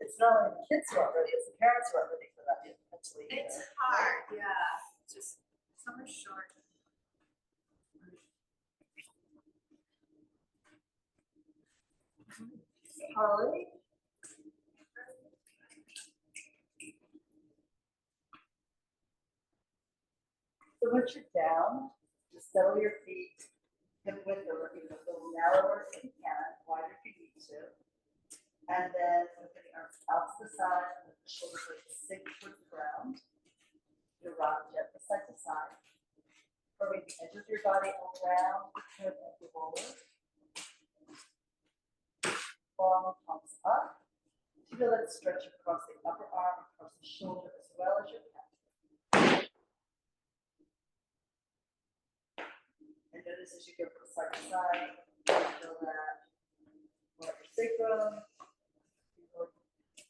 it's not only the kids who aren't ready, it's the parents who aren't ready for that mentally. It's hard, yeah. Just summer's short. Harley. So once you're down, just settle your feet hip width or a little narrower if you can, wider if you need to. And then open the arms out to the side and the shoulder blades sink towards the ground. You rock gently side to side. Bring the edge of your body around the hip of the roller. Long palms up. Feel that stretch across the upper arm, across the shoulder, as well as your back. And notice as you go from side to side, feel that your sacrum. Feel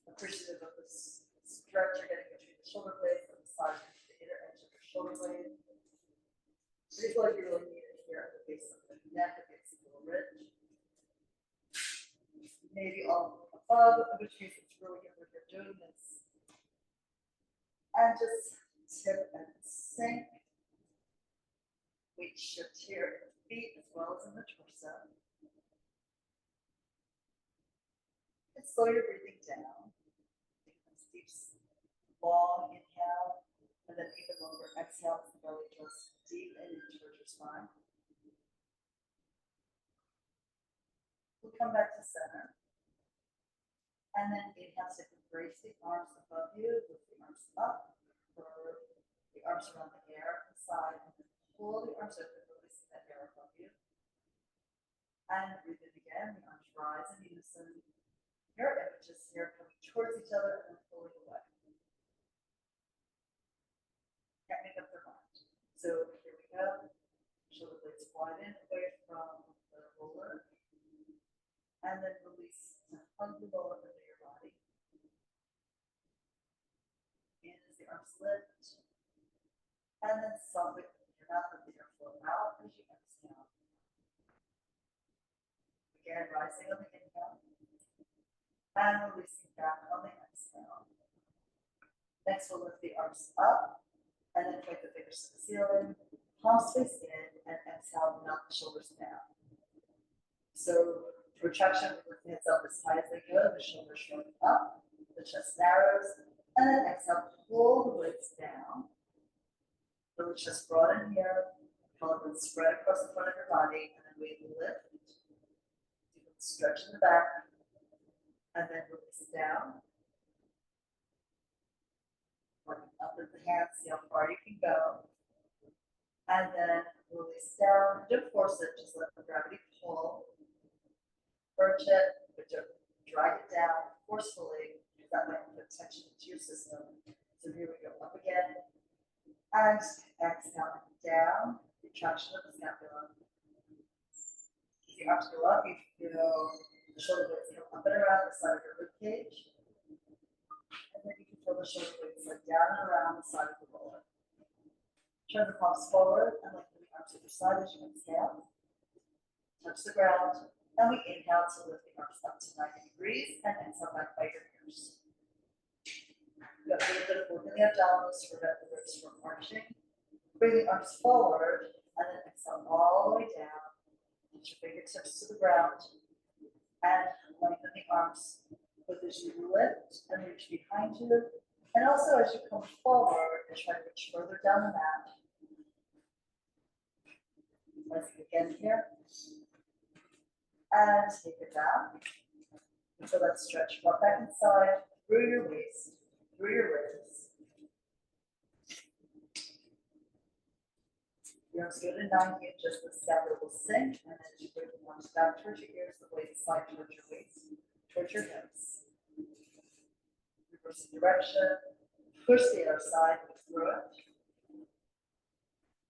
appreciative of this stretch you're getting between the shoulder blades and the side to the inner edge of your shoulder blade. This is what you really need it here at the base of the neck, against the little ridge. Maybe all above, in which case it's really good when you're doing this. And just tip and sink. Weight shift here in the feet as well as in the torso. And slow your breathing down. Take a deep, long inhale, and then even longer exhale as the belly draws deep and in towards your spine. We'll come back to center. And then inhale, so embrace the arms above you, lift the arms up, curve the arms around the air inside, and then pull the arms open, releasing that air above you. And breathe in again, the arms rise in unison. Your images here coming towards each other and then pulling away. Can't make up their mind. So here we go. Shoulder blades widen away from the roller. And then release to hug the lower under your body. In as the arms lift. And then softly open your mouth and the airflow out as you exhale. Again, rising on the inhale. And releasing back on the exhale. Next, we'll lift the arms up. And then point the fingers to the ceiling. Palms face in. And exhale, knock the shoulders down. So, retraction, with the hands up as high as they go, the shoulders shrink up, the chest narrows, and then exhale, pull the weights down. The chest broaden here, collarbone spread across the front of your body, and then we lift. You can stretch in the back, and then release it down. Working up with the hands, see how far you can go. And then release down, don't force it, just let the gravity pull. Perch it, but don't drag it down forcefully, because that might put tension into your system. So here we go, up again. And exhale down, retraction of the scapula. As the arms go up, you feel the shoulder blades come up and around the side of your rib cage. And then you can feel the shoulder blades slide down and around the side of the roller. Turn the palms forward and lengthen the arms to your side as you exhale. Touch the ground. And we inhale to lift the arms up to 90 degrees and exhale back by your ears. We've got a little bit of work in the abdominals to prevent the ribs from arching. Bring the arms forward and then exhale all the way down. Put your fingertips to the ground and lengthen the arms both as you lift and reach behind you. And also as you come forward and try to reach further down the mat. Rising again here. And take it down. Until that stretch. Walk back inside, through your waist, through your ribs. Your arms go to 90, just the scapula will sink, and then as you bring the arms back towards your ears, the weight slide towards your waist, towards your hips. Reverse the direction, push the other side, move through it.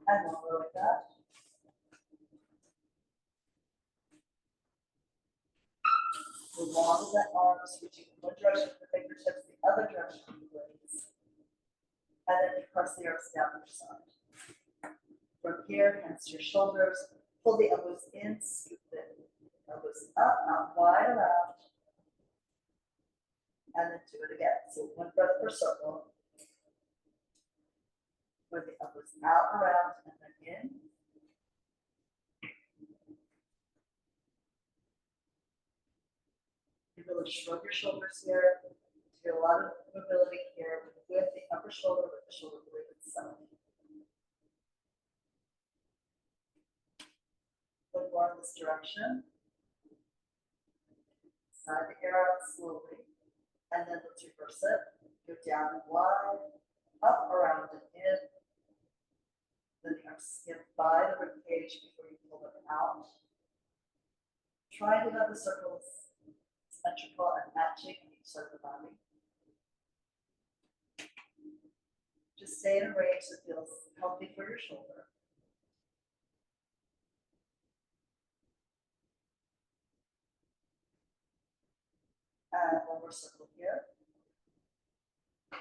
And one more like that. Long as that arms reaching one direction with the fingertips, the other direction with the blades. And then you press the arms down your side. From here, hands to your shoulders, pull the elbows in, scoop the elbows up, out wide around. And then do it again. So 1 breath per circle. Where the elbows out, around, and then in. You really shrug your shoulders here. Do a lot of mobility here with the upper shoulder, with the shoulder blade itself. Look more in this direction. Side the air out slowly. And then let's reverse it. Go down and wide, up, around, and in. Then the arms skip by the rib cage before you pull them out. Try to have the circles symmetrical and matching on each side of the body. Just stay in a range that feels healthy for your shoulder. And one more circle here.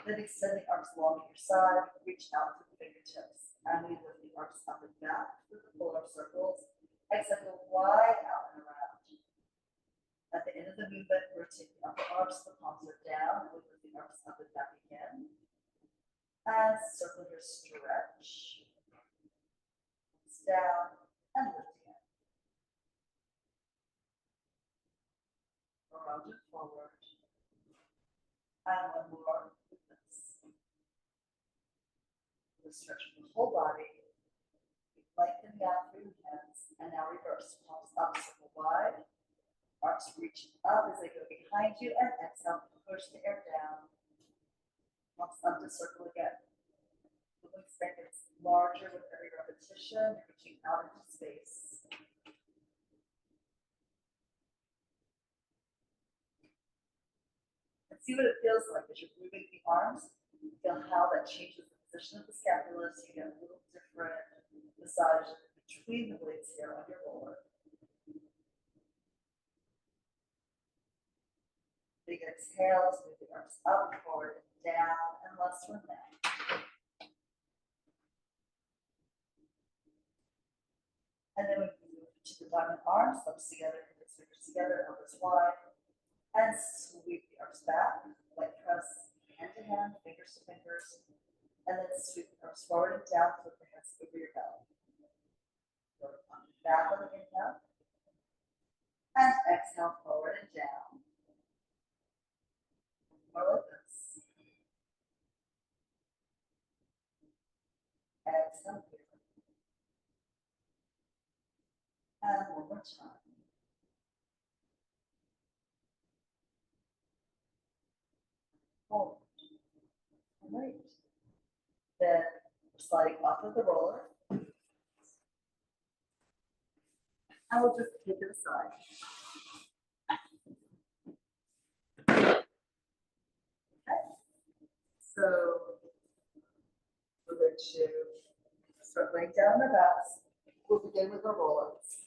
Then extend the arms along at your side, reach out to the fingertips, and we lift the arms up and back through the polar circles. Exhale, go wide out and around. At the end of the movement, rotate the upper arms, the palms are down, and we lift the arms up and back again. And circle your stretch. Down and lift again. Around and forward. And one more with this. We'll stretch the whole body. Lengthen the out through your hands. And now reverse. Palms up, circle wide. Arms reach up as they go behind you. And exhale, push the air down. Palms up to circle again. The wingspan gets larger with every repetition. You're reaching out into space. And see what it feels like as you're moving the arms. Feel how that changes the position of the scapula, so you get a little different massage between the blades here on your roller. Big exhales, move the arms up, forward, and down, and last one down. And then we move to the diamond arms, thumbs together, fingers together, elbows wide, and sweep the arms back, leg press, hand to hand, fingers to fingers, and then sweep the arms forward and down, flip the hands over your belly. Go back on the inhale, and exhale, forward and down. More like this. Exhale here. And one more time. Hold. All right. Then sliding off of the roller. I will just take it aside. Okay. So we're going to start laying down on our backs. We'll begin with our roll-ups.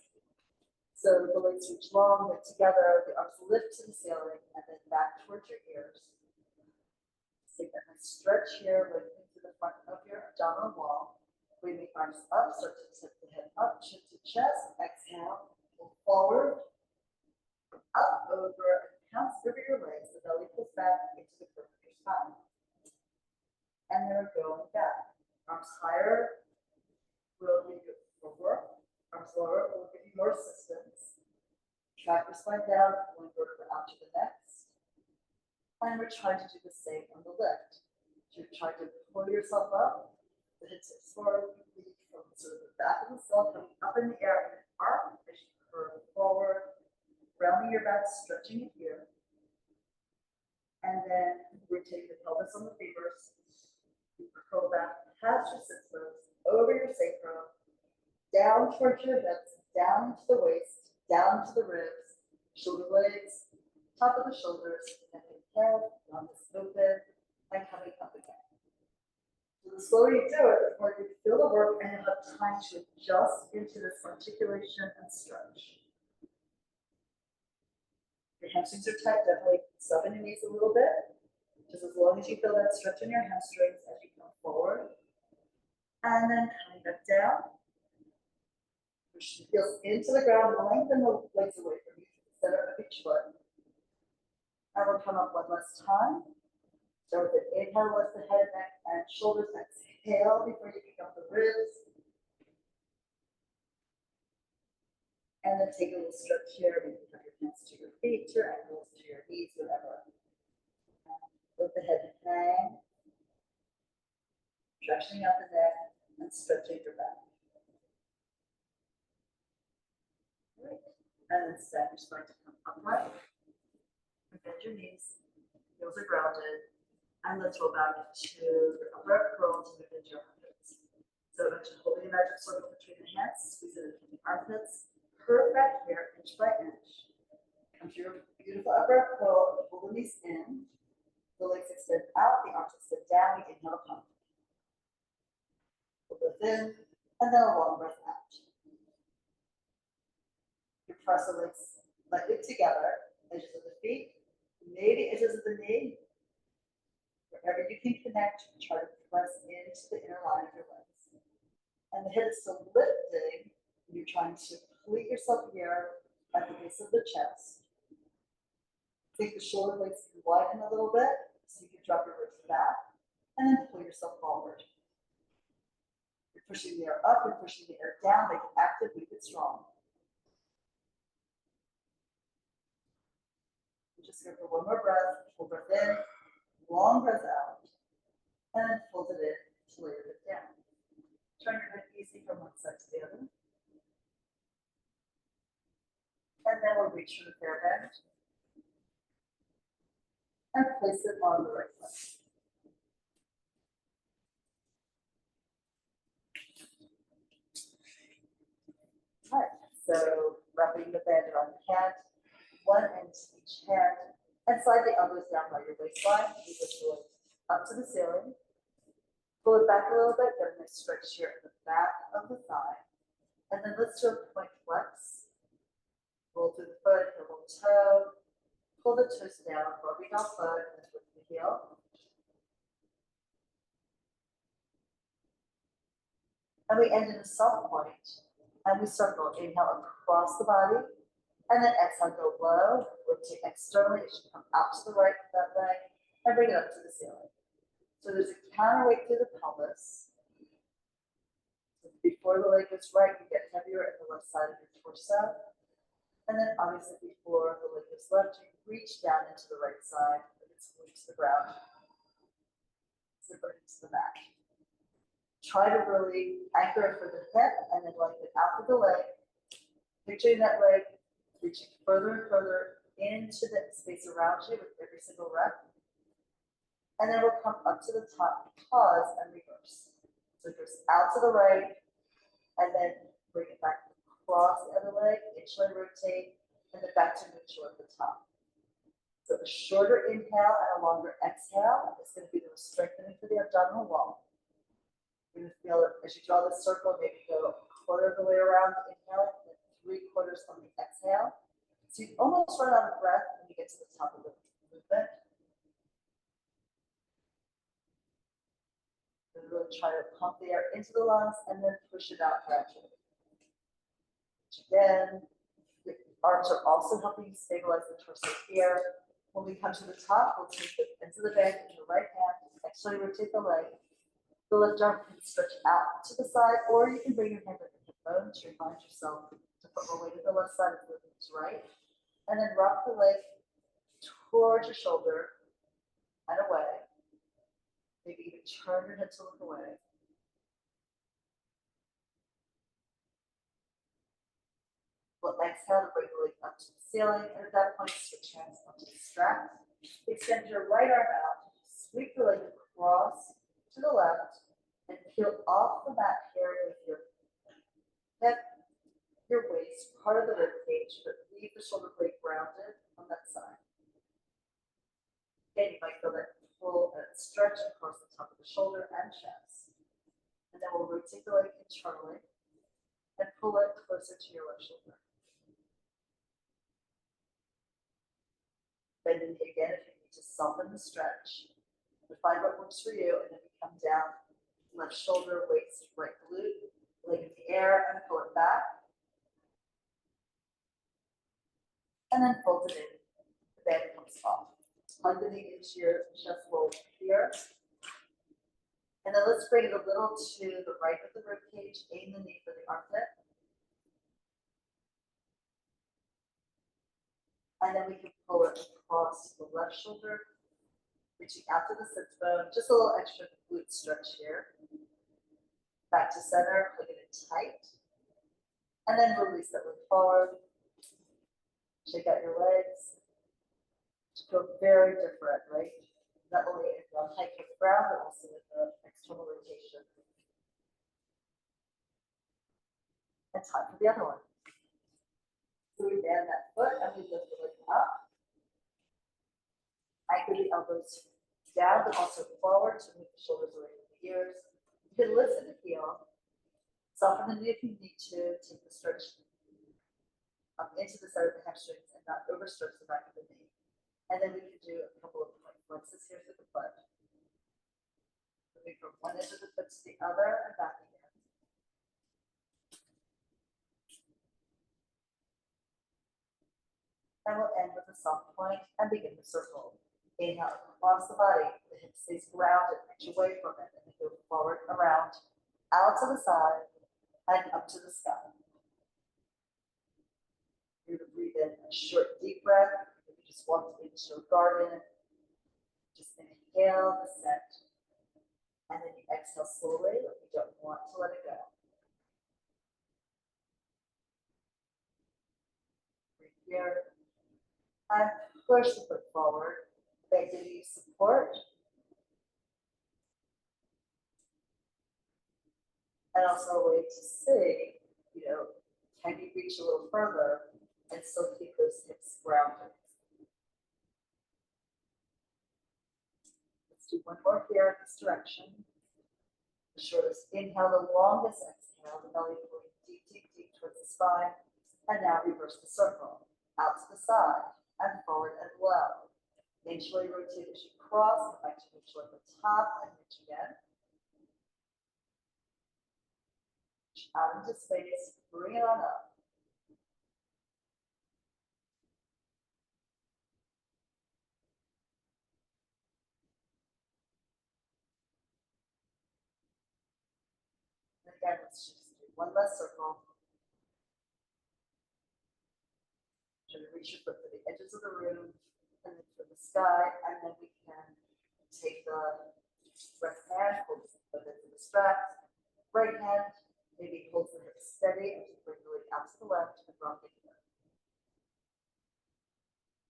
So the legs reach long, lift together, the arms lift to the ceiling, and then back towards your ears. Take a nice stretch here, lifting to the front of your abdominal wall. Bring the arms up, start to tip the head up, chin to chest. Exhale, pull forward, up, over, and pounce over your legs. The belly pulls back into the curve of your spine. And then we're going back. Arms higher will give you more work. Arms lower will give you more assistance. Track your spine down, one vertebra out to the next. And we're trying to do the same on the lift. So you're trying to pull yourself up, the hips forward, from sort of the back of the skull, coming up in the air in an arc as you curve forward, rounding your back, stretching it here. And then rotate the pelvis on the fevers. Curl back past your sit bones, over your sacrum, down towards your hips, down to the waist, down to the ribs, shoulder blades, top of the shoulders, and the head, on this open, and coming up again. So the slower you do it, the more you feel the work, and you'll have time to adjust into this articulation and stretch. Your hamstrings are tight, definitely soften your knees a little bit. Just as long as you feel that stretch in your hamstrings as you come forward. And then coming back down. Push the heels into the ground, lengthen the legs away from you to the center of each foot. And we'll come up one last time. So with an inhale, lift the head, neck, and shoulders. Exhale before you pick up the ribs. And then take a little stretch here. Maybe put your hands to your feet, to your ankles, to your knees, whatever. Let the head hang. Stretching out the neck and stretching your back. Great. And then step, you're just going to come upright. Bend your knees. Heels are grounded. And let's roll back to your upper curl to move into your armpits. So imagine holding a magic circle between the hands, squeeze it into the armpits. Perfect here, inch by inch. Come to your beautiful upper curl, pull the knees in. The legs extend out, the arms extend down. We inhale, pump. Pull breath in, and then a long breath out. You press the legs lightly together, edges of the feet, maybe edges of the knee. Wherever you can connect, try to press into the inner line of your legs. And the head is still lifting. You're trying to complete yourself here at the base of the chest. Think the shoulder blades can widen a little bit, so you can drop your ribs back, and then pull yourself forward. You're pushing the air up, you're pushing the air down, make it active, make it strong. We're just here for one more breath, full breath in, long breath out, and then fold it in to layer it down. Turn your head easy from one side to the other. And then we'll reach for the fair bend and place it on the right leg. All right, so wrapping the band around the hand, one end to each hand, and slide the elbows down by your waistline. You just go up to the ceiling. Pull it back a little bit, get a nice stretch here at the back of the thigh. And then let's do a point flex. Roll through the foot, heel the toe. Pull the toes down, rubbing off foot, and lift the heel. And we end in a soft point. And we circle. Inhale across the body. And then exhale, go low. Rotate externally. It should come out to the right with that leg. And bring it up to the ceiling. So there's a counterweight through the pelvis. Before the leg gets right, you get heavier at the left side of your torso. And then obviously before the leg gets left, you reach down into the right side, and it's glued to the ground. Zip it into the back. Try to really anchor it for the hip and then lengthen out through the leg. Picturing that leg reaching further and further into the space around you with every single rep. And then we'll come up to the top, pause, and reverse. So it goes out to the right, and then bring it back across the other leg, inchly rotate, and then back to neutral at the top. So a shorter inhale and a longer exhale is going to be the strengthening for the abdominal wall. You're going to feel it as you draw the circle, maybe go a quarter of the way around the inhale, and then 3/4 on the exhale. So you almost run out of breath when you get to the top of the movement. Really try to pump the air into the lungs and then push it out gradually. Again, the arms are also helping you stabilize the torso here. When we come to the top, we'll take the ends of the band in your right hand, actually rotate the leg. The left arm can stretch out to the side, or you can bring your hand at the hip bone to remind yourself to put more weight to the left side of the right. And then rock the leg towards your shoulder and away. Maybe even turn your head to look away. We'll exhale to bring the leg up to the ceiling, and at that point, switch hands onto the straps. Extend your right arm out, sweep the leg across to the left, and peel off the mat here with your hip, your waist, part of the rib cage, but leave the shoulder blade grounded on that side. Again, you might feel that pull and stretch across the top of the shoulder and chest. And then we'll rotate the leg internally and pull it closer to your left shoulder. Bend the knee again if you need to soften the stretch. Find what works for you, and then we come down, left shoulder, waist, right glute, leg in the air, and pull it back. And then fold it in. The band comes off. Plug the knee into your chest wall here. And then let's bring it a little to the right of the rib cage, aim the knee for the armpit. And then we can pull it across the left shoulder, reaching out to the sits bone, just a little extra glute stretch here. Back to center, plugging it tight. And then release that way forward. Shake out your legs. Feel very different, right? Not only in the height of the ground, but also with the external rotation. And time for the other one. So we bend that foot and we lift the leg up. Anchor the elbows down, but also forward to move the shoulders away from the ears. You can listen and feel. Soften the knee if you need to. Take the stretch up into the side of the hamstrings and not overstretch the back of the knee. And then we can do a couple of point flexes here through the foot. Moving from one end of the foot to the other and back again. And we'll end with a soft point and begin the circle. Inhale across the body, the hip stays grounded, reach away from it, and then go forward, around, out to the side, and up to the sky. You're going to breathe in a short, deep breath. You just walk into a garden. Just inhale, ascent. And then you exhale slowly, like you don't want to let it go. Breathe here. And push the foot forward. That gives you support. And also a way to see, can you reach a little further and still keep those hips grounded? Let's do one more here in this direction. The shortest inhale, the longest exhale, the belly pulling deep, deep, deep towards the spine. And now reverse the circle, out to the side, and forward and low. Inchly rotate as you cross, come back to neutral at the top, and reach again. Reach out into space, bring it on up. And again, let's just do one less circle. Try to reach your foot for the edges of the room, and then for the sky, and then we can take the left hand, hold the foot into the straps. Right hand, maybe hold the hips steady as you bring the leg out to the left and rock it here.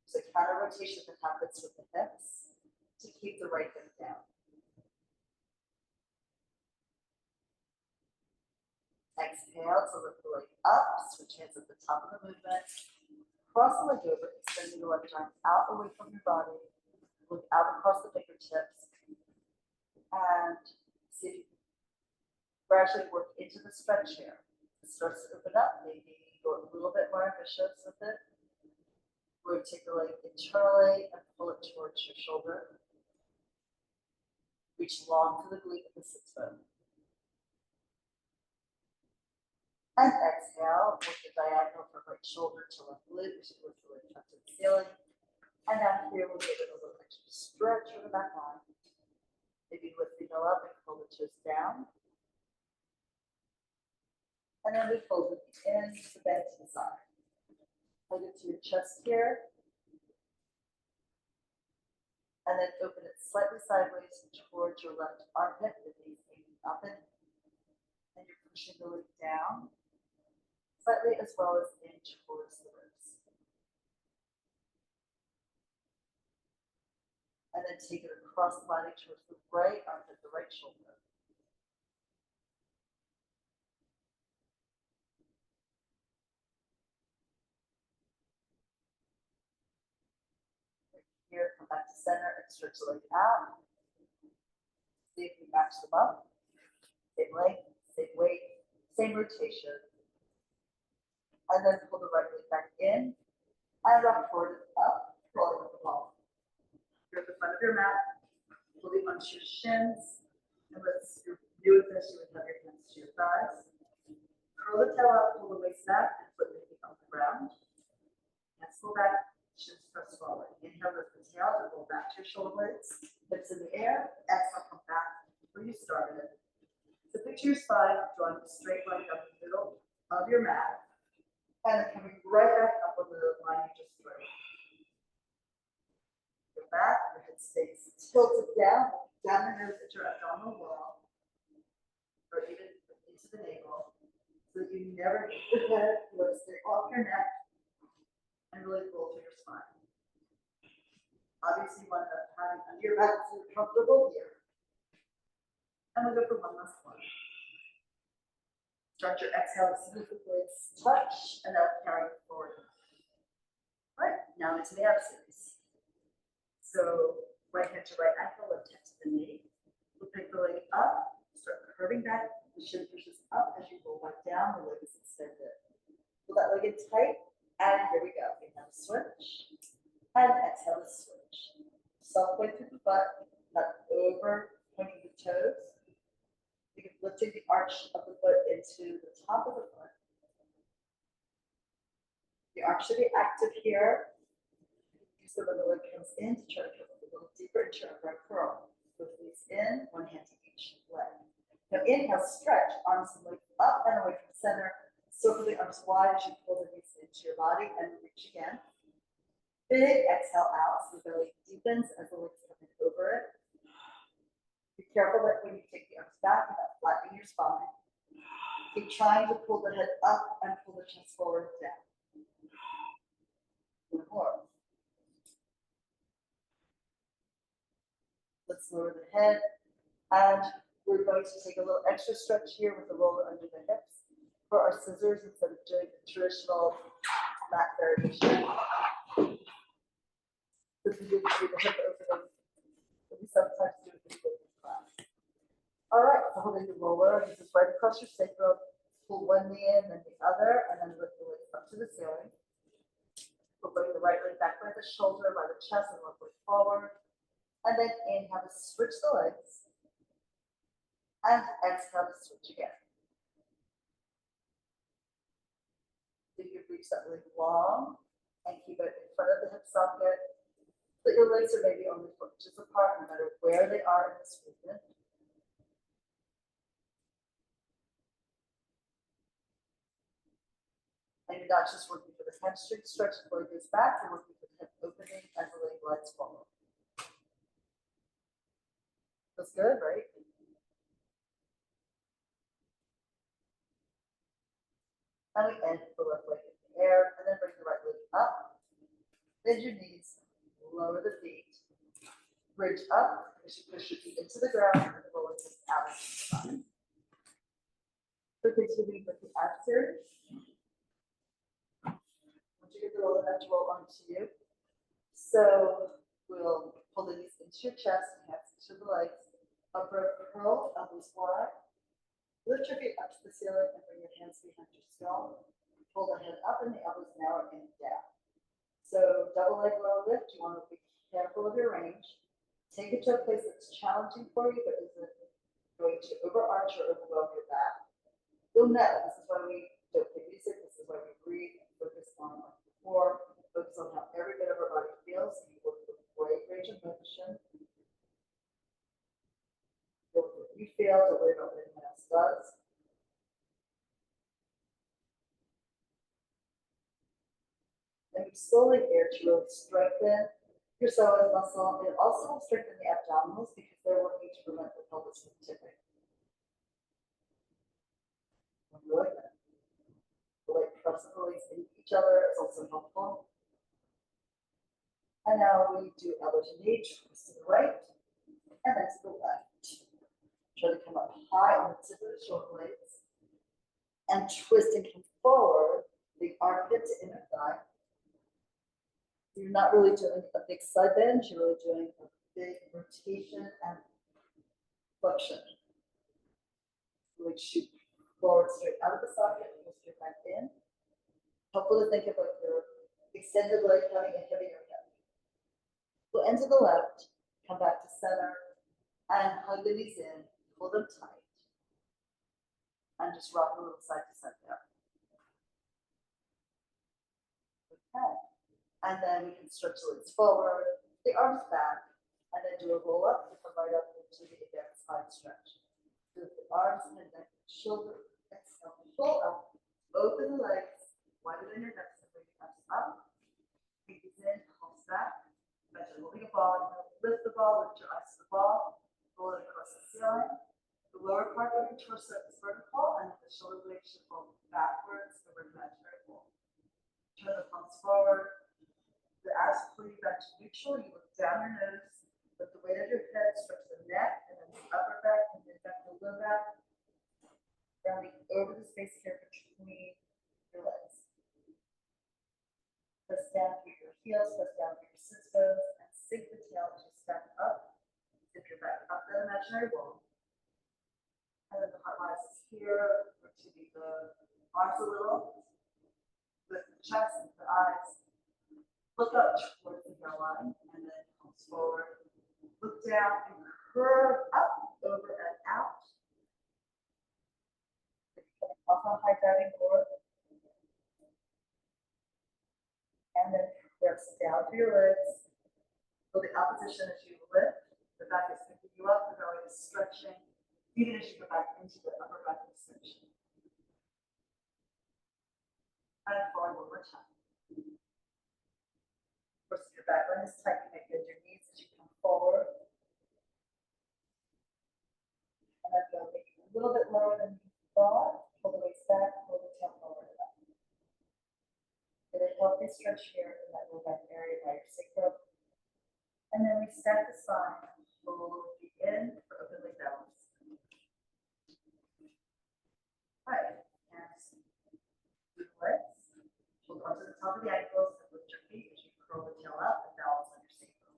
There's a counter rotation that happens with the hips to keep the right hip down. Exhale to lift the leg up, switch hands at the top of the movement. Cross the leg over, extending the left arm out away from your body. Look out across the fingertips. And see if you gradually work into the stretch here. It starts to open up, maybe go a little bit more ambitious with it. Rotate the leg internally and pull it towards your shoulder. Reach long to the glute of the sits bone. And exhale, work the diagonal from right shoulder to left glute, which is lift the leg up to the ceiling. And now here we'll give it a little extra stretch for the back arm. Maybe lift the heel up and pull the toes down. And then we fold it in to bend to the side. Hold it to your chest here. And then open it slightly sideways towards your left armpit, the knees hanging up and you're pushing the leg down slightly as well as in towards the ribs. And then take it across the body towards the right armpit, the right shoulder. Here, come back to center and stretch the leg out. See if you match them up. Same leg, same weight, same rotation. And then pull the right leg back in and rock forward and up, rolling with the ball. You're at the front of your mat, holding onto your shins. And let's do this, you would have your hands to your thighs. Curl the tail up, pull the waist back, and put the feet on the ground. Hands pull back, shins press forward. Inhale, lift the tail, and roll back to your shoulder blades. Hips in the air. Exhale, come back where you started. So picture your spine drawing a straight line down the middle of your mat. And then coming right back up over the line you just drew. Your back, your head stays tilted down the nose at your abdominal wall, or even into the navel, so that you never get your head, you want to stay off your neck, and really pull through your spine. Obviously, you want to have it under your back so you're comfortable here. And we'll go for one last one. Start your exhale as soon as the blades touch, and then carry it forward. All right, now into the ab series. So right hand to right ankle, left hand to the knee. We'll pick the leg up, start curving back. The shin pushes up as you roll back down. The leg is extended. Pull that leg in tight, and here we go. Inhale, switch, and exhale, switch. Soft way through the butt, not over pointing the toes. You can lifting the arch of the foot into the top of the foot. The arch should be active here. Use the when the leg comes in to try to come a little deeper into your right curl. Both knees in, one hand to each leg. Now inhale, stretch, arms and legs up and away from the center. Circle the arms wide as you pull the knees into your body and reach again. Big exhale out, so the belly deepens as the legs come in over it. Be careful that when you take the arms back, you're not flattening your spine. Keep trying to pull the head up and pull the chest forward and down. One more. Let's lower the head. And we're going to take a little extra stretch here with the roller under the hips for our scissors instead of doing the traditional mat variation. This is going to do the hip opening that we sometimes do in the class. All right, so holding the roller, this is right across your sacrum. Pull one knee in, then the other, and then lift the legs up to the ceiling. We'll bring the right leg back by the shoulder, by the chest, and left leg forward. And then inhale to switch the legs. And exhale to switch again. So you can reach that leg long and keep it in front of the hip socket. But your legs are maybe only 4 inches apart, no matter where they are in this movement. And you're not just working for the hamstring stretch as the leg goes back, you're working for the hip opening as the leg glides forward. That's good, right? And we end the left leg in the air, and then bring the right leg up. Bend your knees, lower the feet, bridge up as you push your feet into the ground, and the roller just out to the side. So continuing with the ab series. Once you get the roller, that to roll onto you. So we'll pull the knees into your chest, hands into the legs, upper curl, elbows wide. Lift your feet up to the ceiling and bring your hands behind your skull. Pull the head up and the elbows narrow and down. So double leg row lift, you want to be careful of your range. Take it to a place that's challenging for you, but isn't going to overarch or overwhelm your back. You'll know this is why we don't play music, this is why we breathe and focus on like before, focus on how every bit of our body feels, so you work with a great range of motion. Feel what you feel, don't worry about what anyone else does. And you slowly here to really strengthen your psoas muscle. It also will strengthen the abdominals because they're working to prevent the pelvis from tipping. Really good. The leg press and release into each other is also helpful. And now we do elbow to knee, twist to the right, and then to the left. Try to come up high on the tip of the shoulder blades. And twist and come forward, the armpit to inner thigh. You're not really doing a big side bend, you're really doing a big rotation and flexion. Like shoot forward straight out of the socket and go straight back in. Helpful to think of like your extended leg having a heavier hip. We'll end to the left, come back to center, and hug the knees in, pull them tight, and just rock a little side to side there. Okay. And then we can stretch the legs forward, the arms back, and then do a roll up to come right up into the advanced side stretch. Do the arms and then shoulder, exhale, pull up, open the legs, widen your hips and bring your hips up. Squeeze in, pulse back. Imagine holding a ball, lift the ball, lift your eyes to the ball, roll it across the ceiling. The lower part of your torso is vertical, and the shoulder blades should fold backwards over the imaginary wall. Turn the palms forward. The abs pull you back to neutral. You look down your nose, let the weight of your head stretch the neck, and then the upper back, and then back the low back. Rounding over the space here between your legs. Press down through your heels, press down through your sits bones, and sink the tail to step up. Zip your back up that imaginary wall. And then the heart rises here, or to be the arms a little, lift the chest, the eyes. Look up towards the hairline, and then comes forward. Look down and curve up, over and out. Off on high diving board. And then press down through your legs. Feel the opposition as you lift. The back is picking you up, the belly is stretching, even as you go back into the upper back extension. And forward one more time. First, your back line is tight. You may bend your knees as you come forward. And then go maybe a little bit lower than you thought. Pull the waist back, pull the tail forward and up. Get a healthy stretch here in that low back area by your sacrum. And then we stack the spine, pull the in for open leg balance. All right, hands through the legs. Hold onto the top of the ankles and lift your feet as you curl the tail up and balance on your sacrum.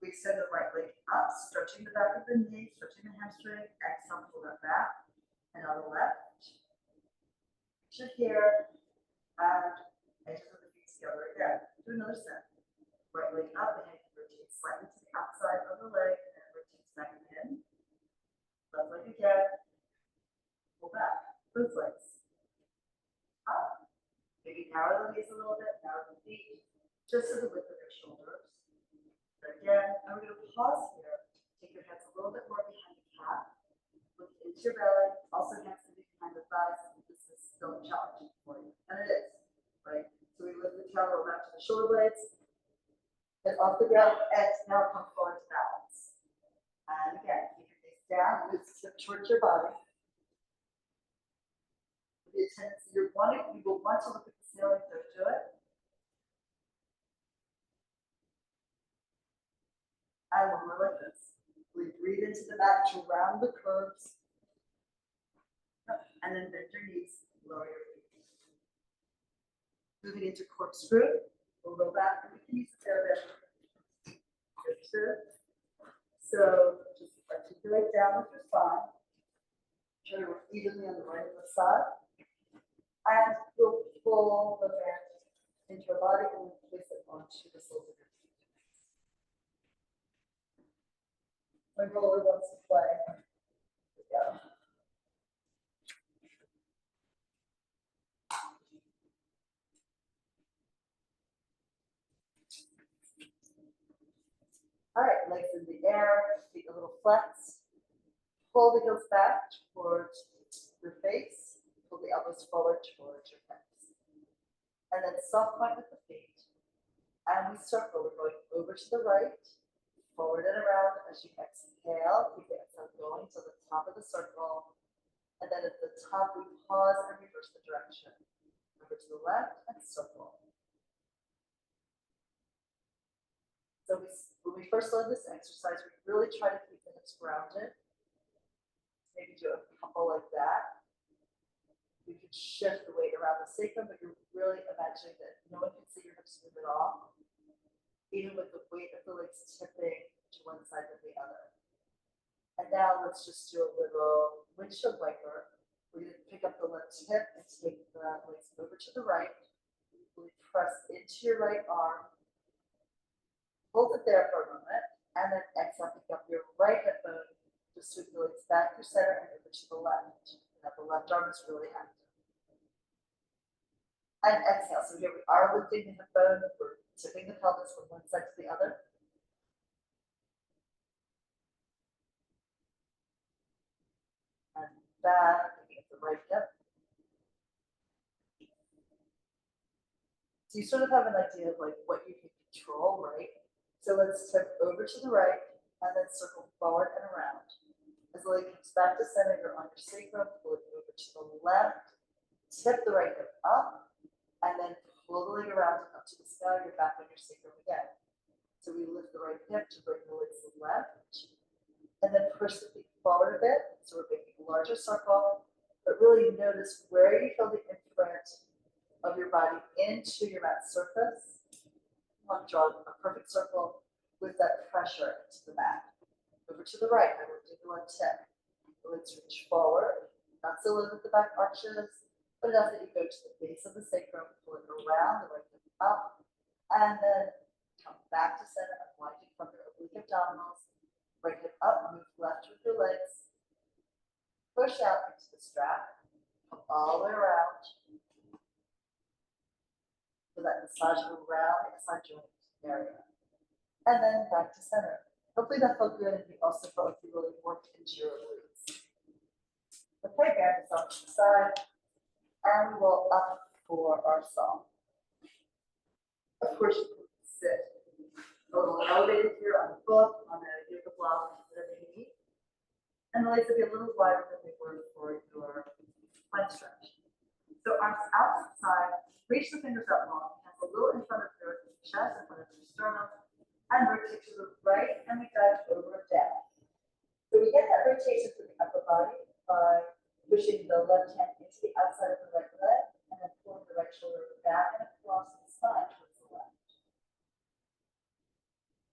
We extend the right leg up, stretching the back of the knee, stretching the hamstring. Exhale, pull that back. And on the left, reach it here, and edges of the feet together again. Do another set. Right leg up, the hand can rotate slightly to the outside of the leg, and it rotates back in. Left leg again. Pull back. Both legs. Up. Maybe narrow the knees a little bit, narrow the feet, just to the width of your shoulders. And again, and we're going to pause here. Take your hands a little bit more behind the calf. Look into your belly. Also, hands can be behind the thighs. This is still challenging for you. And it is. Right? So we lift the tail, roll back to the shoulder blades. And off the ground, exhale, come forward to balance. And again, keep your face down, move towards your body. The tendency you will want to look at the ceiling, don't do it. And one more like this. We breathe into the back to round the curves. And then bend your knees, lower your feet. Moving into corkscrew. We'll go back and we can use the tail there. So just articulate down with your spine. Try to work evenly on the right and left side. And we'll pull the band into your body and we'll place it onto the soles of your feet. My roller wants to play. Here we go. All right, legs in the air, feet a little flexed. Pull the heels back towards your face. Pull the elbows forward towards your hips. And then soft point with the feet. And we circle. We're going over to the right, forward and around as you exhale. Keep the exhale going to the top of the circle. And then at the top, we pause and reverse the direction. Over to the left and circle. So when we first learned this exercise, we really try to keep the hips grounded. Maybe do a couple like that. You can shift the weight around the sacrum, but you're really imagining that no one can see your hips move at all, even with the weight of the legs tipping to one side or the other. And now let's just do a little windshield wiper. We're going to pick up the left hip and take the legs over to the right. Really press into your right arm. Hold it there for a moment, and then exhale, pick up your right hip bone. Just sweep the legs back to center and over to the left. Now the left arm is really active. And exhale. So here we are lifting the hip bone. We're tipping the pelvis from one side to the other. And back, looking at the right hip. So you sort of have an idea of like what you can control, right? So let's tip over to the right and then circle forward and around. As the leg comes back to center, you're on your sacrum, pull it over to the left, tip the right hip up, and then pull the leg around and up to the sky, you're back on your sacrum again. So we lift the right hip to bring the leg to the left, and then push the feet forward a bit. So we're making a larger circle, but really notice where you feel the imprint of your body into your mat surface. You want to draw a perfect circle with that pressure into the mat. Over to the right, I will do the one tip. Let's reach forward, not so low that the back arches, but enough that you go to the base of the sacrum, pull it around, the right hip up, and then come back to center, unwinding from your oblique abdominals. Right hip up, move left with your legs, push out into the strap, come all the way around. So that massage around the SI joint area. And then back to center. Hopefully that felt good and you also felt like you really worked into your glutes. Okay, guys, off to the side. And we'll up for our song. Of course, you can sit a little elevated here on the book, on the yoga block, whatever you need. And the legs will be a little wider than they were for your plank stretch. So arms out to the side, reach the fingers out long, hands a little in front of your chest, in front of your sternum, and rotate to the right, and we dive over and down. So we get that rotation to the upper body by pushing the left hand into the outside of the right leg, and then pulling the right shoulder back and across the spine towards the left.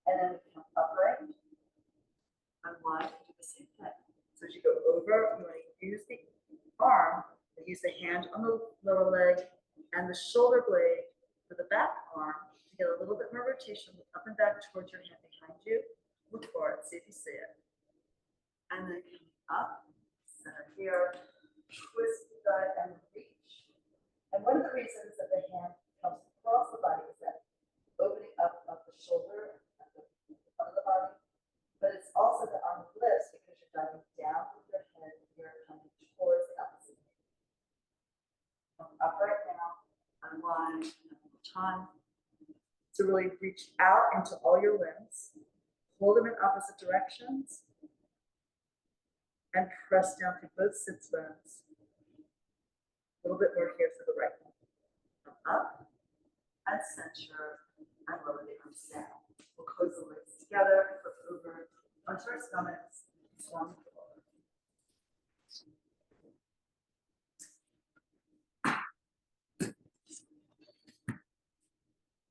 And then we come upright, unwind, and do the same thing. So as you go over, you want to use the arm, use the hand on the lower leg, and the shoulder blade for the back arm to get a little bit more rotation up and back towards your hand behind you. Look for it, see if you see it. And then coming up, center here, twist the dive and reach. And one of the reasons that the hand comes across the body is that opening up of the shoulder and the front of the body, but it's also the arm lifts because you're diving down with your head, you're coming towards the opposite knee. Come upright now, unwind, one more time. So really reach out into all your limbs, hold them in opposite directions, and press down through both sits bones. A little bit more here for the right one. Come up and center and lower the arms down. We'll close the legs together, flip over onto our stomachs, swan forward.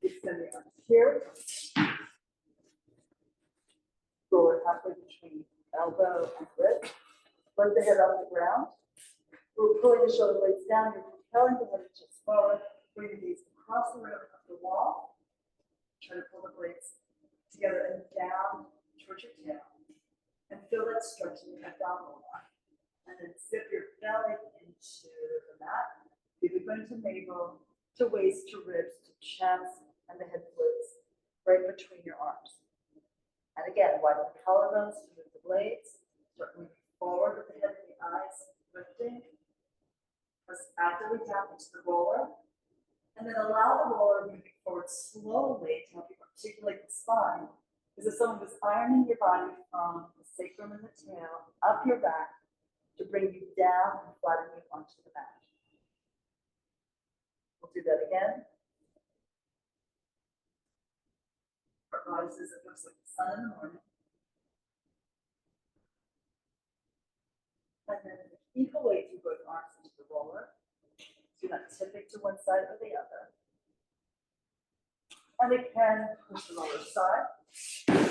Extend the arms here. Forward halfway between elbow and wrist. Let the head off the ground. We're pulling the shoulder blades down. You're propelling the legs just forward. Bring the knees across the room up the wall. Try to pull the blades together and down towards your tail. And feel that stretch in the abdominal line. And then zip your belly into the mat. You're going to navel, to waist, to ribs, to chest, and the head floats right between your arms. And again, widen the collarbones to move the blades. Start moving forward with the head and the eyes lifting. Press actively down into the roller. And then allow the roller moving forward slowly to help you articulate the spine. As if someone was ironing your body from the sacrum and the tail up your back to bring you down and flatten you onto the mat. We'll do that again. Our goddesses, it looks like the sun in the morning. And then equal weight through both arms into the roller. So you're not tipping to one side or the other. And we can push the roller aside. And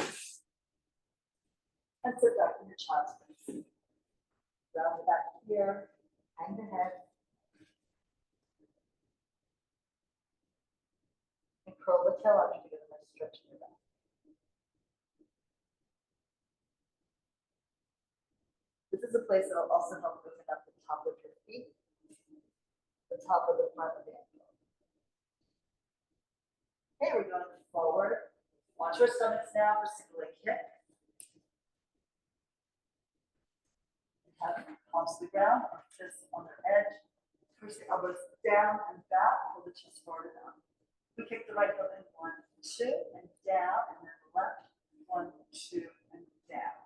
sit back in your child's pose. Round the back here, hang the head. And curl the tail out to get a nice stretch in your back. This is a place that will also help open up the top of your feet, the top of the front of the ankle. Okay, we're going forward. Watch our stomachs now for single leg kick. Have palms to the ground, or fists on their edge. Push the elbows down and back, pull the chest forward and up. We kick the right foot in, 1, 2, and down, and then the left, 1, 2, and down.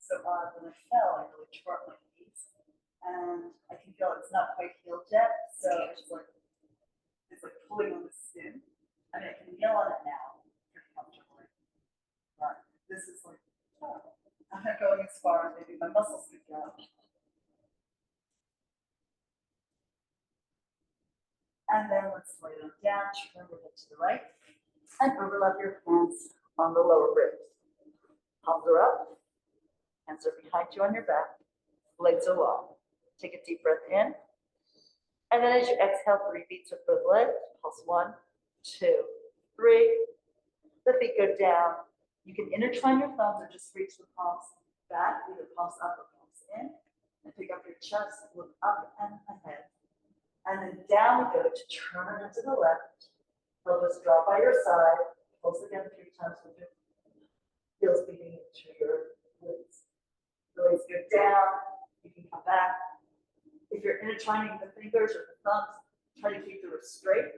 So when I fell, I really tore up my knees, and I can feel it's not quite healed yet. So it's like pulling on the skin. I mean, I can kneel on it now pretty comfortably, but this is like, oh, I'm not going as far as maybe my muscles could go. And then let's lay them down, turn your head to the right, and overlap your hands on the lower ribs. Palms are up, hands are behind you on your back, legs are long. Take a deep breath in. And then as you exhale, 3 beats with both legs. Pulse 1, 2, 3. The feet go down. You can intertwine your thumbs or just reach the palms back, either palms up or palms in. And pick up your chest, look up and ahead. And then down we go to turn to the left. Elbows drop by your side. Pulse again 3 times with your heels beating into your glutes. The legs go down. You can come back. If you're intertwining the fingers or the thumbs, try to keep the wrist straight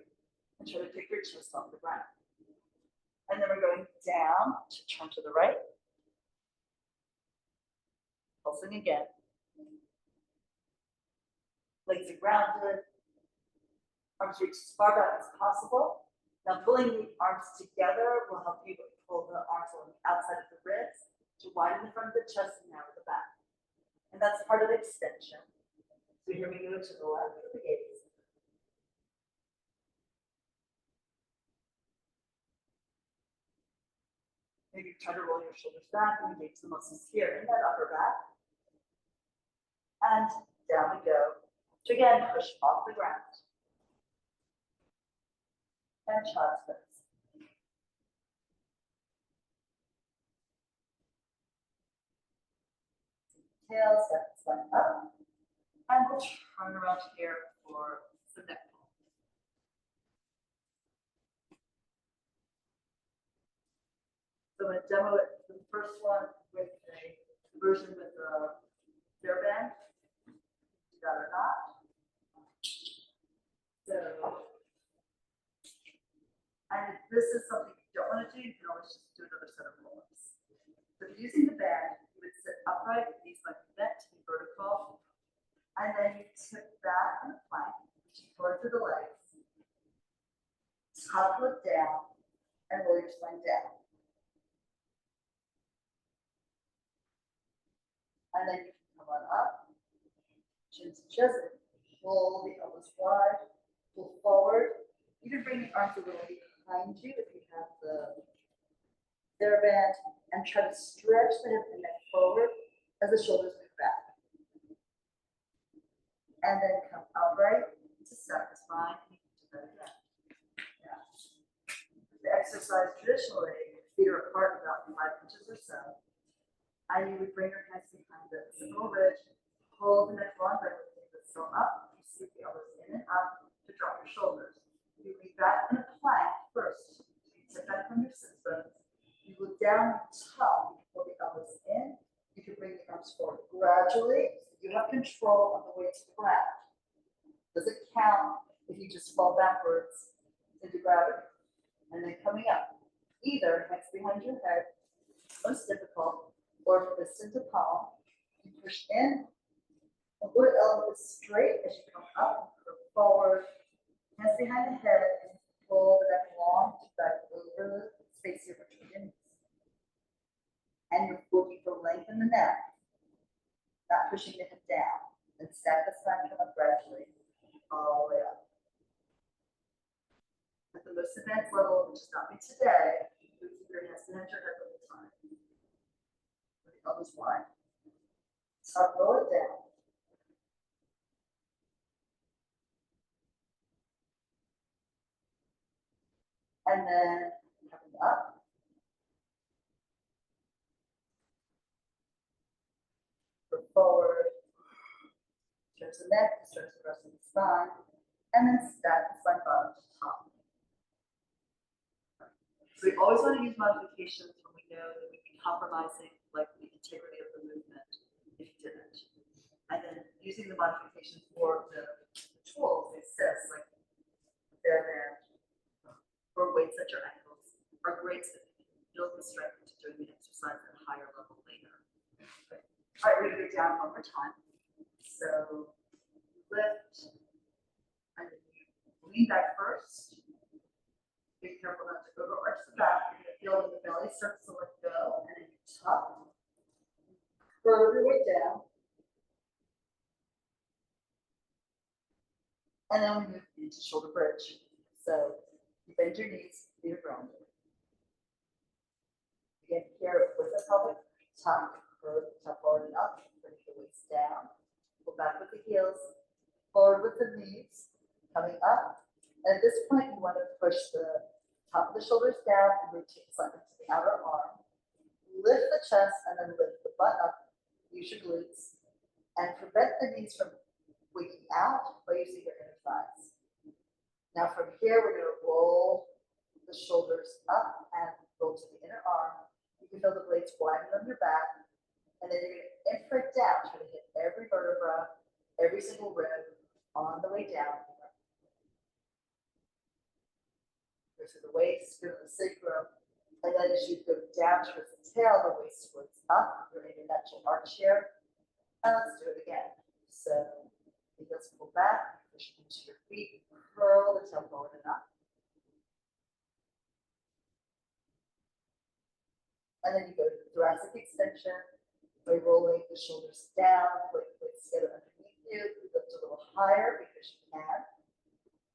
and try to pick your chest off the ground. And then we're going down to turn to the right. Pulsing again. Legs are grounded. Arms reach as far back as possible. Now pulling the arms together will help you pull the arms on the outside of the ribs to widen the front of the chest and narrow the back. And that's part of the extension. So here we go to the left of the gaze. Maybe try to roll your shoulders back and engage the muscles here in that upper back. And down we go. So again, push off the ground. And child's pose. Tail, step, spine up. And we'll turn around here for the neck pull. So I'm going to demo it for the first one with a version with a hairband. Do that or not. So, and if this is something you don't want to do, you can always just do another set of roll-ups. So if you're using the band, you would sit upright, knees like bent to be vertical, and then you tip back on the plank, reaching forward through the legs, top foot down, and roll your spine down. And then you can come on up, chin to chest, pull the elbows wide, pull forward. You can bring the arms a little behind you if you have the hairband, and try to stretch the hip and neck forward as the shoulders move back. And then come upright to stack the spine, and you can do that again. Yeah. The exercise traditionally, feet are apart about 5 inches or so. And you would bring your hands behind the simple ridge, pull the neck long by lifting the stone up. You sweep the elbows in and up to drop your shoulders. You lean back in a plank first. You sit back from your sit bones. You look down top, you pull the elbows in. You can bring the arms forward gradually. You have control of the weight to the ground. Doesn't count if you just fall backwards into gravity. And then coming up, either hands behind your head, most difficult, or fist into palm. You push in, and put elbows straight as you come up, curve forward, hands behind the head, and pull the neck long to back over the space here between your knees. And you're looking for length in the neck, not pushing the head down. Then stack the spine, come up gradually, all the way up. At the most advanced level, which is not me today, you keep your hands behind your head all the time. With the elbows wide. Start roll it down. And then coming up. forward, stretch the neck, stretch the rest of the spine, and then stack the spine bottom to top. So we always want to use modifications when we know that we'd be compromising like the integrity of the movement if you didn't. And then using the modifications for the tools, the assists, like their band, or weights at your ankles, are great to build the strength into doing the exercise at a higher level later. Okay. All right, we're going to go down one more time. So lift, and then you lean back first. Be careful not to overarch the back. You're going to feel when the belly starts to let go, and then you tuck, curve your way down. And then we move into shoulder bridge. So you bend your knees, feet are grounded. Again, here with the pelvic tuck, curve, tuck forward and up, bring the waist down. Go back with the heels, forward with the knees, coming up. And at this point, you want to push the top of the shoulders down and rotate slightly to the outer arm. Lift the chest and then lift the butt up. Use your glutes and prevent the knees from wigging out by using your inner thighs. Now from here, we're going to roll the shoulders up and roll to the inner arm. You can feel the blades widen on your back. And then you're going to imprint down, try to hit every vertebra, every single rib on the way down. Go to the waist, go to the sacrum, and then as you go down towards the tail, the waist splits up. You're in your natural arch here. And let's do it again. So the heels pull back, push into your feet, curl the tail forward and up. And then you go to the thoracic extension by rolling the shoulders down, put the legs together underneath you. You lift a little higher because you can.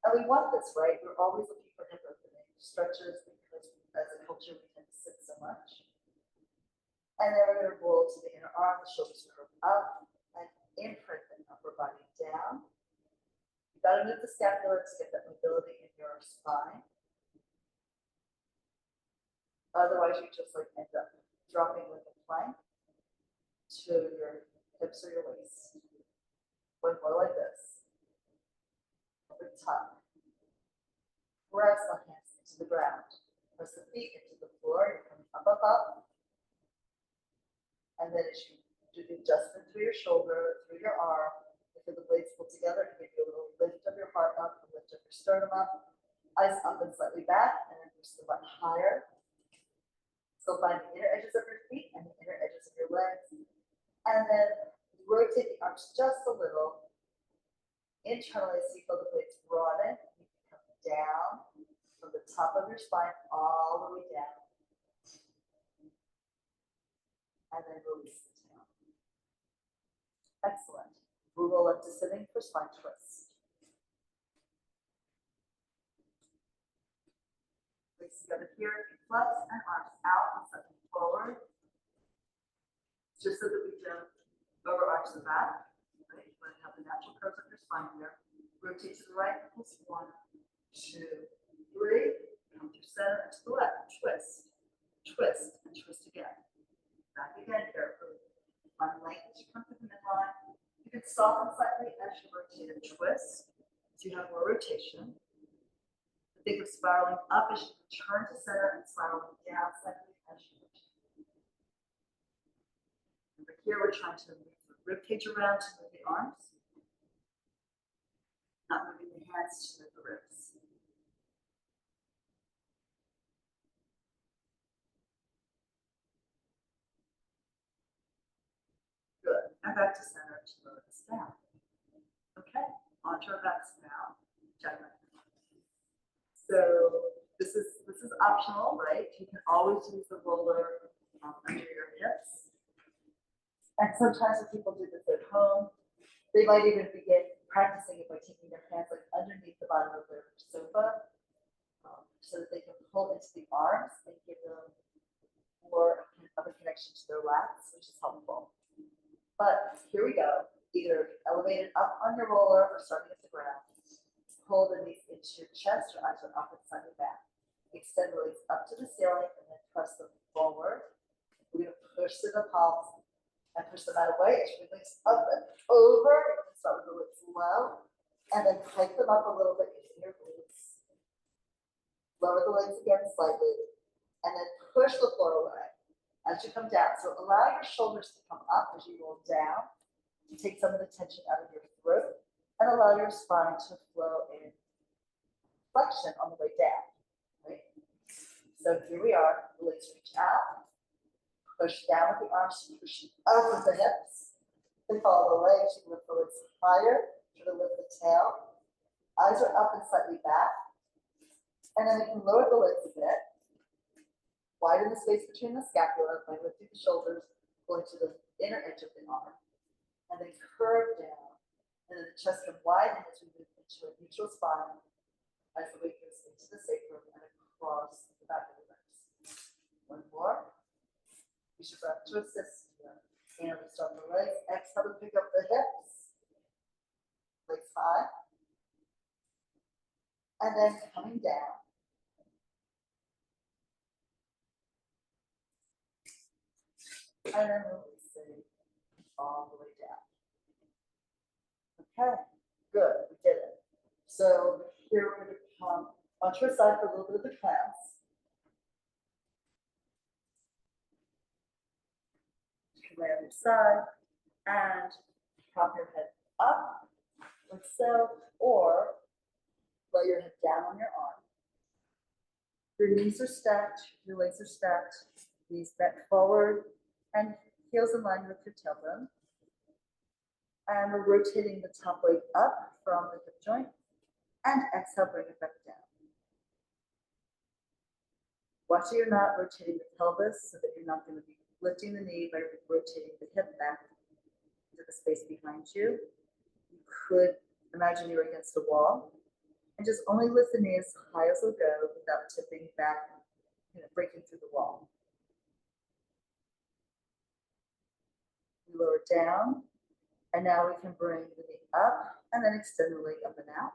And we want this, right? We're always looking for hip opening stretches because as a culture we tend to sit so much. And then we're going to roll to the inner arm, the shoulders curve up, and imprint the upper body down. You've got to move the scapula to get that mobility in your spine. Otherwise, you just like end up dropping like a plank to your hips or your waist. Going more like this. Over tuck. Press the hands into the ground. Press the feet into the floor. You're coming up, up, up. And then as you do the adjustment through your shoulder, through your arm, you feel the blades pull together and give you a little lift of your heart up, a lift of your sternum up, eyes up and slightly back, and then boost the butt higher. So find the inner edges of your feet and the inner edges of your legs. And then rotate the arms just a little. Internally, so you feel the blades broaden. You can come down from the top of your spine all the way down. And then release the tail. Excellent. We roll up to sitting for spine twist. Legs together here, flex and arms out and something forward. Just so that we don't overarch the back. Right? You want to have the natural curves of your spine here. Rotate to the right, plus 1, 2, 3. Come to center and to the left. Twist, twist, and twist again. Back again, carefully. Find length as you come to the midline. You can soften slightly as you rotate and twist, so you have more rotation. Think of spiraling up as you return to center and spiraling down slightly as you rotate. Over here, we're trying to move the rib cage around to move the arms, not moving the hands to move the ribs. Good. And back to center to lower this down. Okay, onto our backs now. Gentlemen. So this is optional, right? You can always use the roller under your hips. And sometimes when people do this at home, they might even begin practicing it by taking their hands like underneath the bottom of their sofa, so that they can pull into the arms and give them more of a connection to their lats, which is helpful. But here we go. Either elevate it up on your roller or starting at the ground. Pull the knees into your chest, your eyes are up and slightly back. Extend the legs up to the ceiling and then press them forward. We're going to push through the palms And push them out of weight, release up and over. You can start with the legs low, and then hike them up a little bit using your glutes. Lower the legs again slightly, and then push the floor away as you come down. So allow your shoulders to come up as you roll down, to take some of the tension out of your throat, and allow your spine to flow in flexion on the way down. Right? So here we are. The legs reach out, push down with the arms, push up with the hips. Then follow the legs. You can lift the legs higher, try to lift the tail. Eyes are up and slightly back. And then you can lower the legs a bit. Widen the space between the scapula by lifting the shoulders, going to the inner edge of the arm. And then curve down. And then the chest can widen as we move into a neutral spine as the weight goes into the sacrum and across the back of the legs. One more. Use your breath to assist you. And we start the legs. Exhale to pick up the hips. Legs high. And then coming down. And then releasing all the way down. Okay, good, we did it. So here we're going to come onto our side for a little bit of the clamps. Come lay on your side and prop your head up, like so, or lay your head down on your arm. Your knees are stacked, your legs are stacked, knees bent forward, and heels in line with your tailbone. And we're rotating the top leg up from the hip joint, and exhale, bring it back down. Watch that you're not rotating the pelvis so that you're not going to be lifting the knee by rotating the hip back into the space behind you. You could imagine you're against a wall and just only lift the knee as high as it'll go without tipping back, breaking through the wall. We lower down, and now we can bring the knee up and then extend the leg up and out.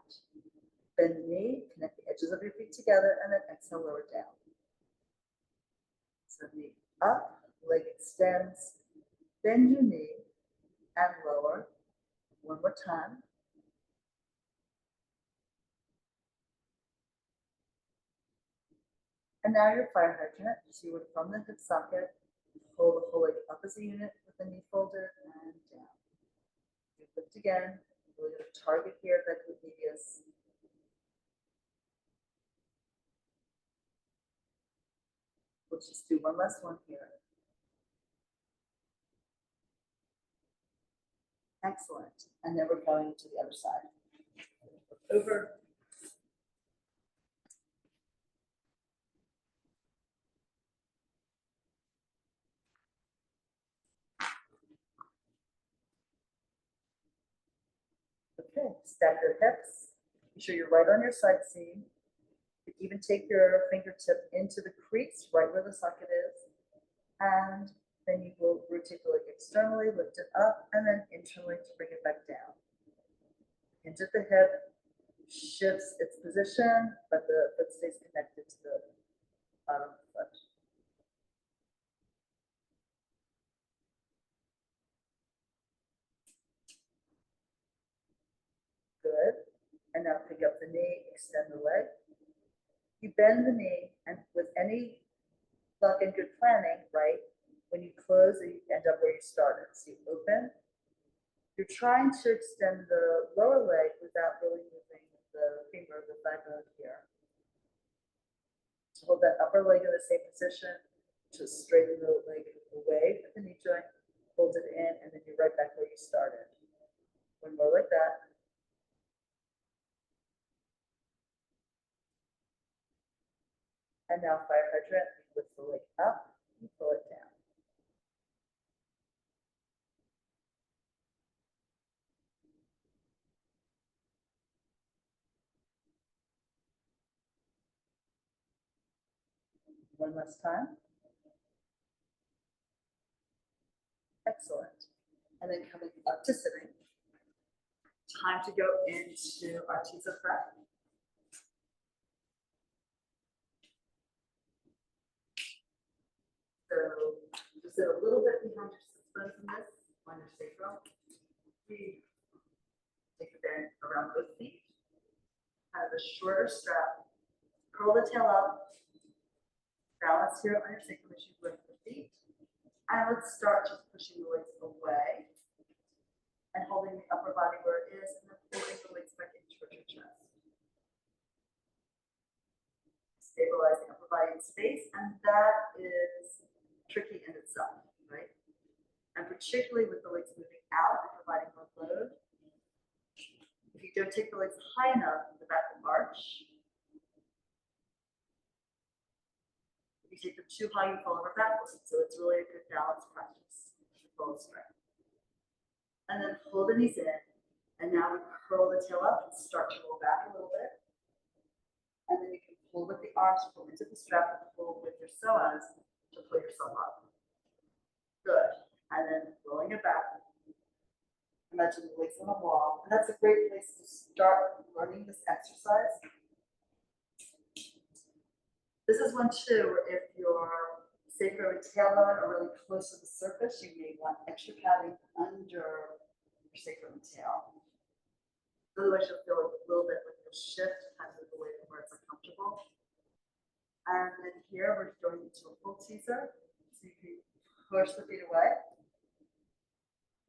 Bend the knee, connect the edges of your feet together, and then exhale, lower down. So knee up, leg extends, bend your knee and lower. One more time. And now your fire hydrant. So you would from the hip socket, pull the whole leg up as a unit with the knee folded and down. You lift again, really going to target here that medius. We'll just do one last one here. Excellent. And then we're going to the other side. Over. Okay, stack your hips. Be sure you're right on your side seam. You can even take your fingertip into the crease right where the socket is. And then you will rotate the leg externally, lift it up, and then internally to bring it back down. Hinge at the hip, shifts its position, but the foot stays connected to the bottom of the foot. Good. And now pick up the knee, extend the leg. You bend the knee, and with any luck and good planning, right, when you close, you end up where you started. So you open. You're trying to extend the lower leg without really moving the femur, the thigh bone here. So hold that upper leg in the same position. Just straighten the leg away from the knee joint, hold it in, and then you're right back where you started. One more like that. And now fire hydrant, you lift the leg up, you pull it down. One last time. Excellent. And then coming up to sitting. Time to go into our teaser prep. So just sit a little bit behind your sit bones in this on your sacrum. We take the band around both feet, have a shorter strap, curl the tail up, balance here on your sacrum as you lift the feet, and let's start just pushing the legs away and holding the upper body where it is, and then pulling the legs back in towards your chest. Stabilize the upper body in space, and that is tricky in itself, right? And particularly with the legs moving out and providing more load. If you don't take the legs high enough, the back will arch. If you take them too high, you fall over backwards. So it's really a good balance practice. Full strength. And then pull the knees in. And now we curl the tail up and start to roll back a little bit. And then you can pull with the arms, pull into the strap, and pull with your psoas to pull yourself up. Good. And then rolling it back. Imagine the legs on the wall. And that's a great place to start learning this exercise. This is one too, where if your sacrum and tailbone are really close to the surface, you may want extra padding under your sacrum and tail. Otherwise, you'll feel a little bit like you'll shift kind of away from where it's uncomfortable. And then here we're going into a full teaser. So you can push the feet away.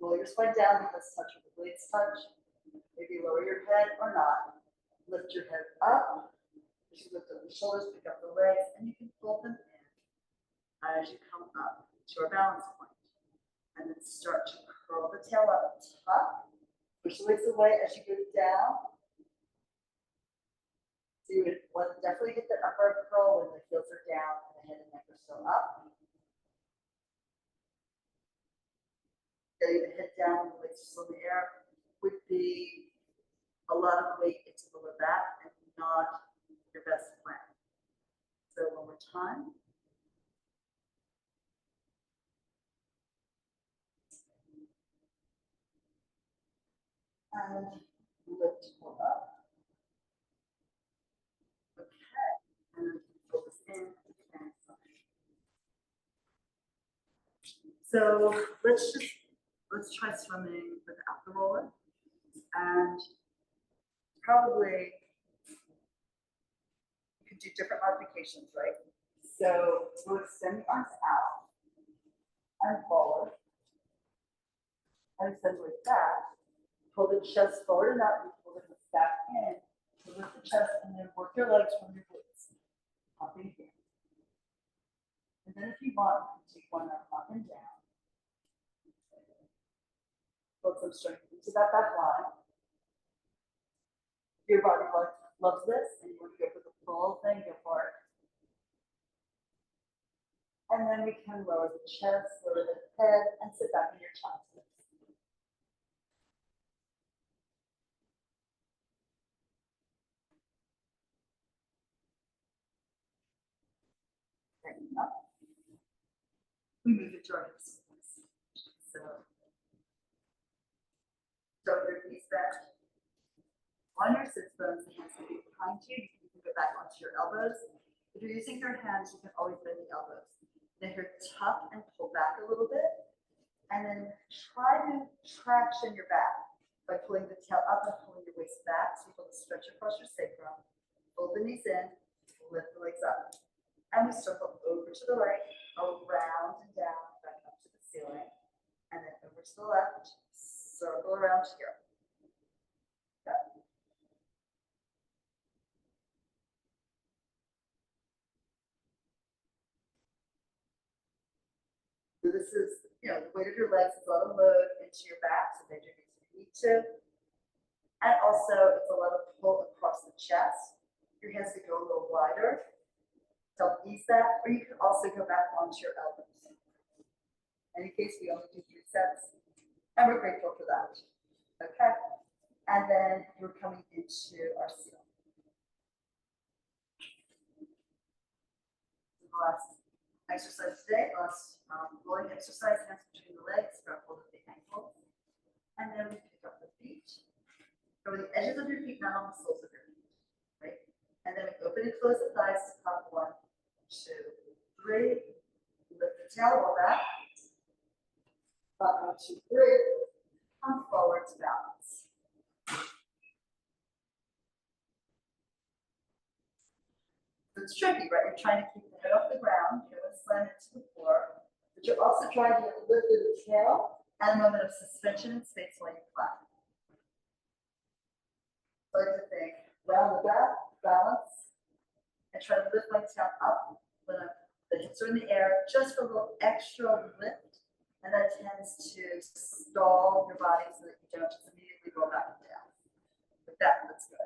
Roll your spine down, let's touch where the blades touch. Maybe lower your head or not. Lift your head up. As you lift up the shoulders, pick up the legs, and you can pull them in as you come up to your balance point. And then start to curl the tail up top. Push the legs away as you go down. So you would want to definitely get the upper curl when the heels are down and the head and neck are still up. Getting the head down and the legs are still in the air would be a lot of weight into the lower back and not your best plan. So one more time. And lift pull up. Okay. And then focus in and so let's try swimming without the roller. And probably you could do different modifications, right? So we'll extend the arms out and forward. And extend like that. Pull the chest forward and up, and pull the hips back in. So lift the chest and then work your legs from your glutes. Up and down. And then if you want, you can take one arm up and down. Build some strength into that back line. If your body loves this and you want to go for the full thing, go for it. And then we can lower the chest, lower the head, and sit back in your chopsticks. Up. We move it to our hips. So, start your knees back. On your sits bones, the hands will be behind you. You can go back onto your elbows. If you're using your hands, you can always bend the elbows. Then here, tuck and pull back a little bit. And then try to traction your back by pulling the tail up and pulling your waist back. So you feel the stretch across your sacrum. Fold the knees in, lift the legs up. And we circle over to the right, around and down, back up to the ceiling. And then over to the left, circle around here. Okay. So this is, the weight of your legs is a lot of load into your back, so bend your knees if you need to. And also, it's a lot of pull across the chest. Your hands could go a little wider. Help ease that, or you can also go back onto your elbows. In any case, we only do 3 sets, and we're grateful for that. Okay, and then we're coming into our seal. The last exercise today, last rolling exercise, hands between the legs, grab hold of the ankles, and then we pick up the feet. Over the edges of your feet, not on the soles of your feet, right? And then we open and close the thighs to count 1, 2, 3. Lift the tail roll back. 1, 2, 3. Come forward to balance. It's tricky, right? You're trying to keep the head off the ground. You don't want to slam into the floor. But you're also trying to lift through the tail and a moment of suspension in space while you clap. So I like to think, round the back, balance, and try to lift my tail up when the hips are in the air, just for a little extra lift. And that tends to stall your body so that you don't just immediately go back and down. With that, that's good.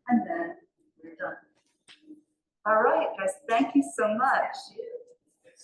And then we're done. All right, guys, thank you so much.